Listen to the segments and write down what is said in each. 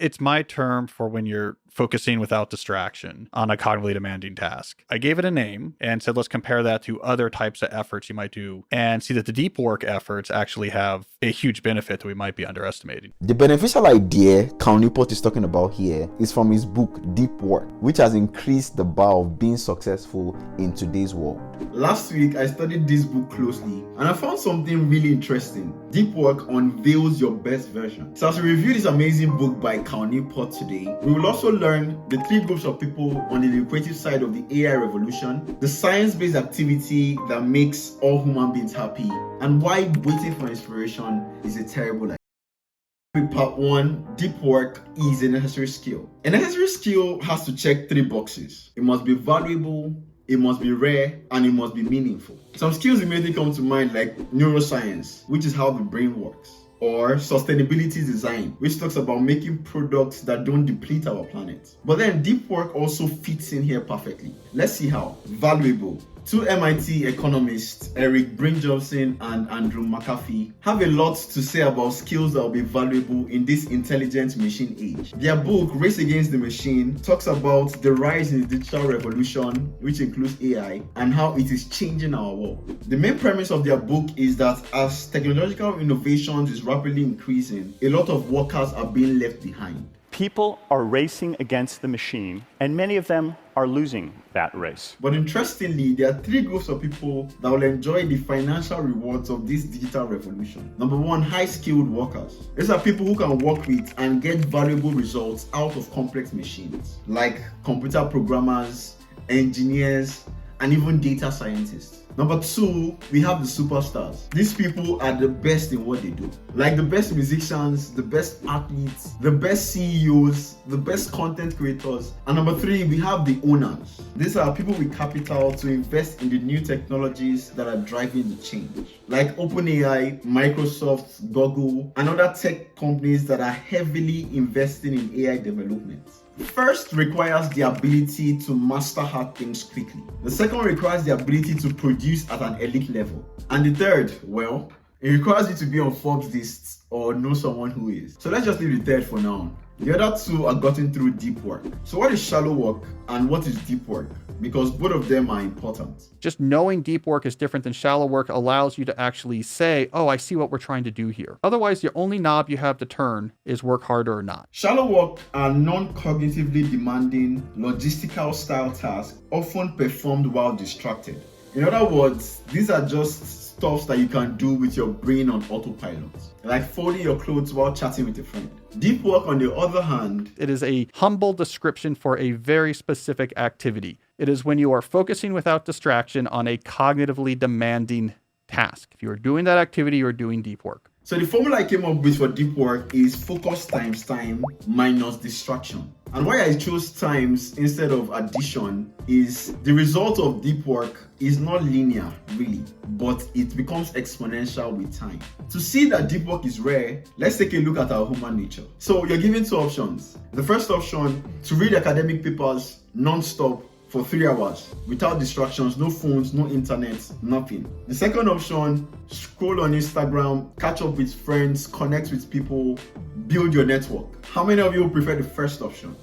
It's my term for when you're focusing without distraction on a cognitively demanding task. I gave it a name and said, let's compare that to other types of efforts you might do and see that the deep work efforts actually have a huge benefit that we might be underestimating. The beneficial idea Cal Newport is talking about here is from his book, Deep Work, which has increased the bar of being successful in today's world. Last week, I studied this book closely and I found something really interesting. Deep Work unveils your best version. So as we review this amazing book by Cal Newport today, we will also learn the three groups of people on the lucrative side of the AI revolution, the science-based activity that makes all human beings happy, and why waiting for inspiration is a terrible idea. Part 1, deep work is a necessary skill. A necessary skill has to check 3 boxes. It must be valuable, it must be rare, and it must be meaningful. Some skills immediately come to mind like neuroscience, which is how the brain works, or sustainability design, which talks about making products that don't deplete our planet. But then deep work also fits in here perfectly. Let's see how. Valuable. 2 MIT economists, Eric Bryn-Johnson and Andrew McAfee, have a lot to say about skills that will be valuable in this intelligent machine age. Their book, Race Against the Machine, talks about the rise in the digital revolution, which includes AI, and how it is changing our world. The main premise of their book is that as technological innovations is rapidly increasing, a lot of workers are being left behind. People are racing against the machine, and many of them are losing that race. But interestingly, there are 3 groups of people that will enjoy the financial rewards of this digital revolution. Number 1, high-skilled workers. These are people who can work with and get valuable results out of complex machines, like computer programmers, engineers, and even data scientists. Number 2, we have the superstars. These people are the best in what they do. Like the best musicians, the best athletes, the best CEOs, the best content creators. And number 3, we have the owners. These are people with capital to invest in the new technologies that are driving the change. Like OpenAI, Microsoft, Google, and other tech companies that are heavily investing in AI development. First requires the ability to master hard things quickly. The second requires the ability to produce at an elite level. And the third, well, it requires you to be on Forbes lists or know someone who is. So let's just leave the third for now. The other 2 are gotten through deep work. So what is shallow work and what is deep work? Because both of them are important. Just knowing deep work is different than shallow work allows you to actually say, oh, I see what we're trying to do here. Otherwise, the only knob you have to turn is work harder or not. Shallow work are non-cognitively demanding, logistical style tasks often performed while distracted. In other words, these are just stuff that you can do with your brain on autopilot, like folding your clothes while chatting with a friend. Deep work, on the other hand, it is a humble description for a very specific activity. It is when you are focusing without distraction on a cognitively demanding task. If you are doing that activity, you're doing deep work. So the formula I came up with for deep work is focus times time minus distraction. And why I chose times instead of addition is the result of deep work is not linear really, but it becomes exponential with time. To see that deep work is rare, let's take a look at our human nature. So you're given 2 options. The first option, to read academic papers non-stop for 3 hours without distractions, no phones, no internet, nothing. The second option, scroll on Instagram, catch up with friends, connect with people, build your network. How many of you prefer the first option?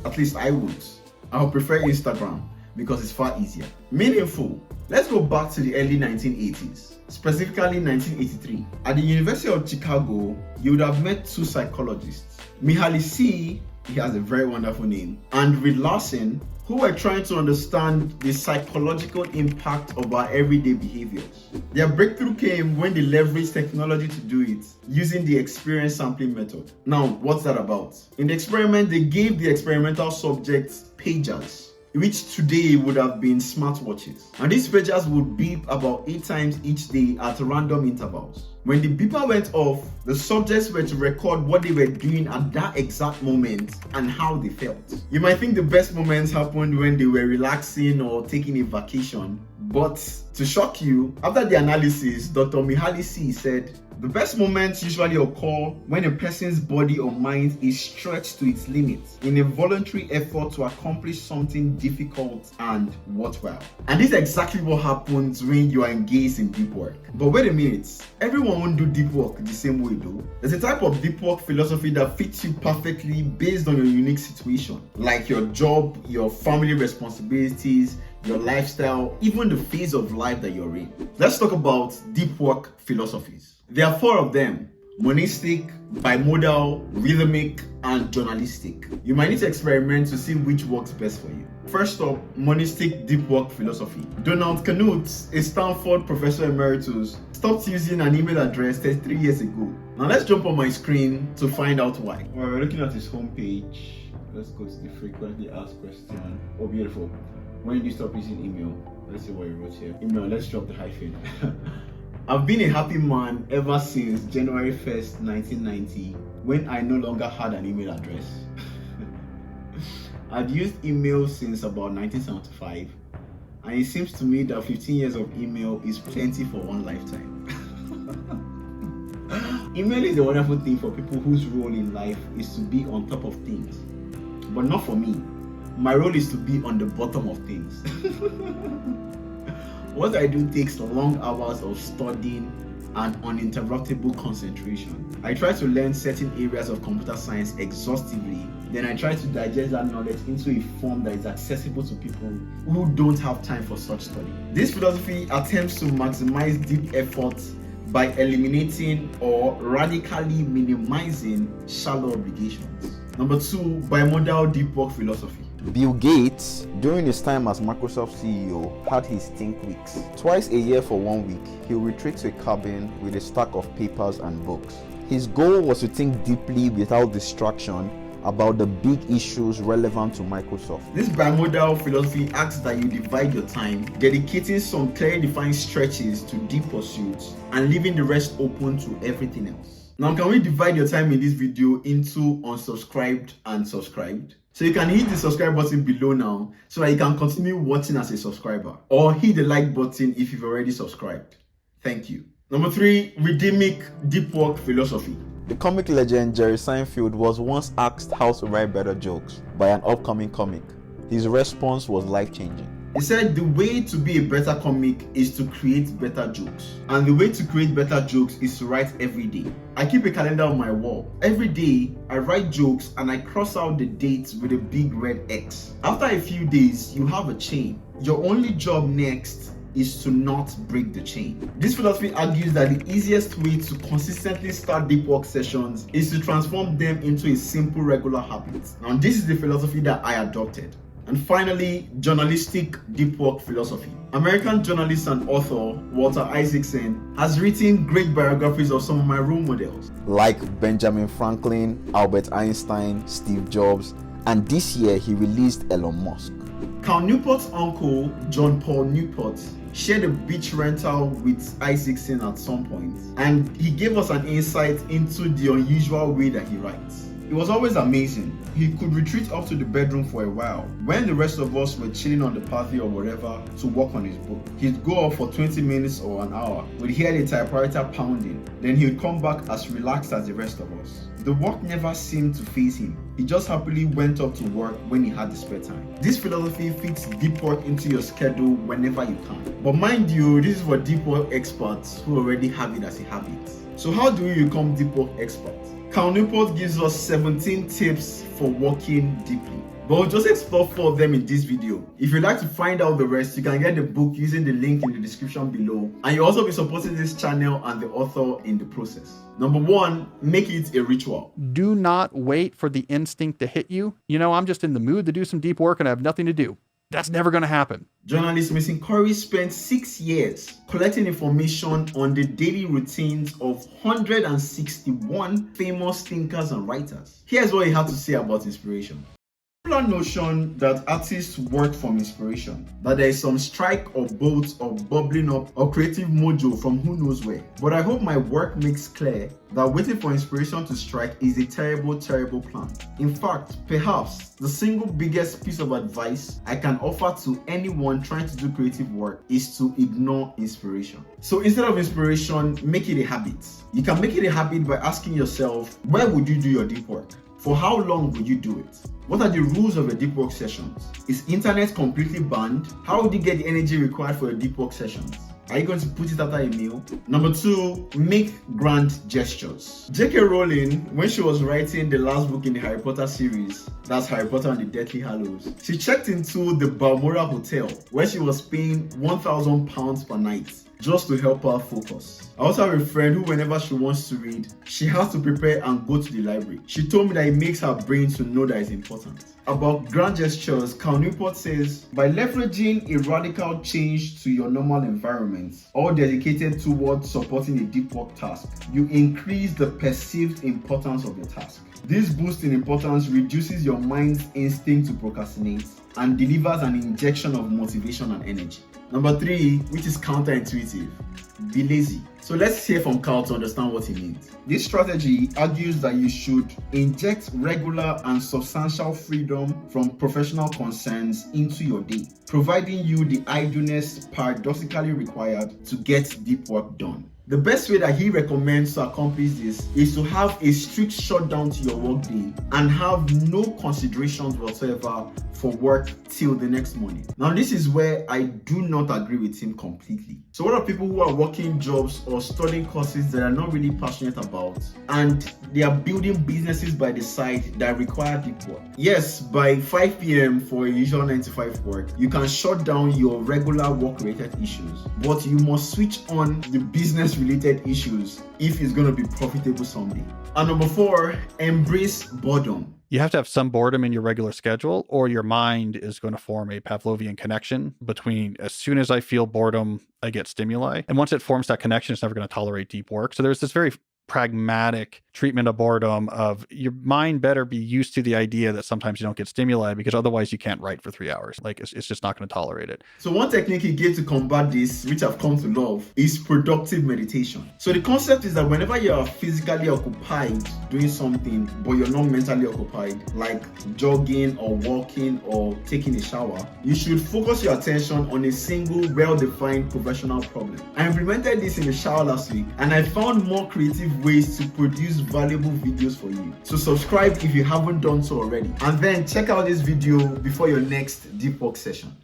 At least I would. I would prefer Instagram because it's far easier. Meaningful. Let's go back to the early 1980s, specifically 1983. At the University of Chicago, you would have met 2 psychologists, Mihaly C., he has a very wonderful name, and Reed Larson, who were trying to understand the psychological impact of our everyday behaviors. Their breakthrough came when they leveraged technology to do it, using the experience sampling method. Now, what's that about? In the experiment, they gave the experimental subjects pagers, which today would have been smartwatches. And these pagers would beep about 8 times each day at random intervals. When the beeper went off, the subjects were to record what they were doing at that exact moment and how they felt. You might think the best moments happened when they were relaxing or taking a vacation, but to shock you, after the analysis, Dr. Mihaly C. said The best moments usually occur when a person's body or mind is stretched to its limits in a voluntary effort to accomplish something difficult and worthwhile. And this is exactly what happens when you are engaged in deep work. But wait a minute, everyone won't do deep work the same way though. There's a type of deep work philosophy that fits you perfectly based on your unique situation, like your job, your family responsibilities, your lifestyle, even the phase of life that you're in. Let's talk about deep work philosophies. There are 4 of them: monistic, bimodal, rhythmic, and journalistic. You might need to experiment to see which works best for you. First up, monistic deep work philosophy. Donald Knuth, a Stanford professor emeritus, stopped using an email address 33 years ago. Now let's jump on my screen to find out why. We're looking at his homepage. Let's go to the frequently asked question. Oh, beautiful. When did you stop using email? Let's see what he wrote here. Email, let's drop the hyphen. I've been a happy man ever since January 1st, 1990, when I no longer had an email address. I'd used email since about 1975, and it seems to me that 15 years of email is plenty for one lifetime. Email is a wonderful thing for people whose role in life is to be on top of things, but not for me. My role is to be on the bottom of things. What I do takes long hours of studying and uninterruptible concentration. I try to learn certain areas of computer science exhaustively, then I try to digest that knowledge into a form that is accessible to people who don't have time for such study. This philosophy attempts to maximize deep efforts by eliminating or radically minimizing shallow obligations. Number 2, bimodal deep work philosophy. Bill Gates, during his time as Microsoft CEO, had his think weeks. Twice a year for 1 week, he would retreat to a cabin with a stack of papers and books. His goal was to think deeply without distraction about the big issues relevant to Microsoft. This bimodal philosophy asks that you divide your time, dedicating some clearly defined stretches to deep pursuits and leaving the rest open to everything else. Now, can we divide your time in this video into unsubscribed and subscribed? So you can hit the subscribe button below now so that you can continue watching as a subscriber, or hit the like button if you've already subscribed. Thank you. Number 3, rhythmic deep work philosophy. The comic legend Jerry Seinfeld was once asked how to write better jokes by an upcoming comic. His response was life-changing. He said the way to be a better comic is to create better jokes. And the way to create better jokes is to write every day. I keep a calendar on my wall. Every day, I write jokes and I cross out the dates with a big red X. After a few days, you have a chain. Your only job next is to not break the chain. This philosophy argues that the easiest way to consistently start deep work sessions is to transform them into a simple regular habit. Now, this is the philosophy that I adopted. And finally, journalistic deep work philosophy. American journalist and author Walter Isaacson has written great biographies of some of my role models, like Benjamin Franklin, Albert Einstein, Steve Jobs, and this year he released Elon Musk. Cal Newport's uncle, John Paul Newport, shared a beach rental with Isaacson at some point, and he gave us an insight into the unusual way that he writes. It was always amazing. He could retreat up to the bedroom for a while when the rest of us were chilling on the patio or whatever to work on his book. He'd go off for 20 minutes or an hour. We'd hear the typewriter pounding. Then he would come back as relaxed as the rest of us. The work never seemed to faze him. He just happily went up to work when he had the spare time. This philosophy fits deep work into your schedule whenever you can. But mind you, this is for deep work experts who already have it as a habit. So how do we become deep work experts? Cal Newport gives us 17 tips for working deeply, but we'll just explore 4 of them in this video. If you'd like to find out the rest, you can get the book using the link in the description below, and you'll also be supporting this channel and the author in the process. Number 1, make it a ritual. Do not wait for the instinct to hit you. You know, I'm just in the mood to do some deep work and I have nothing to do. That's never going to happen. Journalist Missing Curry spent 6 years collecting information on the daily routines of 161 famous thinkers and writers. Here's what he had to say about inspiration. popular notion that artists work from inspiration, that there is some strike or bolt or bubbling up or creative mojo from who knows where. But I hope my work makes clear that waiting for inspiration to strike is a terrible, terrible plan. In fact, perhaps the single biggest piece of advice I can offer to anyone trying to do creative work is to ignore inspiration. So instead of inspiration, make it a habit. You can make it a habit by asking yourself, where would you do your deep work? For how long would you do it? What are the rules of your deep work sessions? Is internet completely banned? How would you get the energy required for your deep work sessions? Are you going to put it after a meal? Number 2, make grand gestures. J.K. Rowling, when she was writing the last book in the Harry Potter series, that's Harry Potter and the Deathly Hallows, she checked into the Balmoral Hotel where she was paying £1,000 per night just to help her focus. I also have a friend who, whenever she wants to read, she has to prepare and go to the library. She told me that it makes her brain to know that it's important. About grand gestures, Cal Newport says, by leveraging a radical change to your normal environment, all dedicated towards supporting a deep work task, you increase the perceived importance of the task. This boost in importance reduces your mind's instinct to procrastinate and delivers an injection of motivation and energy. Number 3, which is counterintuitive, be lazy. So let's hear from Cal to understand what he means. This strategy argues that you should inject regular and substantial freedom from professional concerns into your day, providing you the idleness paradoxically required to get deep work done. The best way that he recommends to accomplish this is to have a strict shutdown to your workday and have no considerations whatsoever for work till the next morning. Now, this is where I do not agree with him completely. So what are people who are working jobs or studying courses that are not really passionate about, and they are building businesses by the side that require deep work? Yes, by 5 p.m. for a usual 9 to 5 work, you can shut down your regular work-related issues, but you must switch on the business-related issues if it's going to be profitable someday. And number 4, embrace boredom. You have to have some boredom in your regular schedule, or your mind is going to form a Pavlovian connection between as soon as I feel boredom, I get stimuli. And once it forms that connection, it's never going to tolerate deep work. So there's this very pragmatic treatment of boredom of your mind better be used to the idea that sometimes you don't get stimuli, because otherwise you can't write for 3 hours. Like it's just not going to tolerate it. So one technique he gave to combat this, which I've come to love, is productive meditation. So the concept is that whenever you are physically occupied doing something, but you're not mentally occupied, like jogging or walking or taking a shower, you should focus your attention on a single well-defined professional problem. I implemented this in the shower last week, and I found more creative ways to produce valuable videos for you. So subscribe if you haven't done so already, and then check out this video before your next deep work session.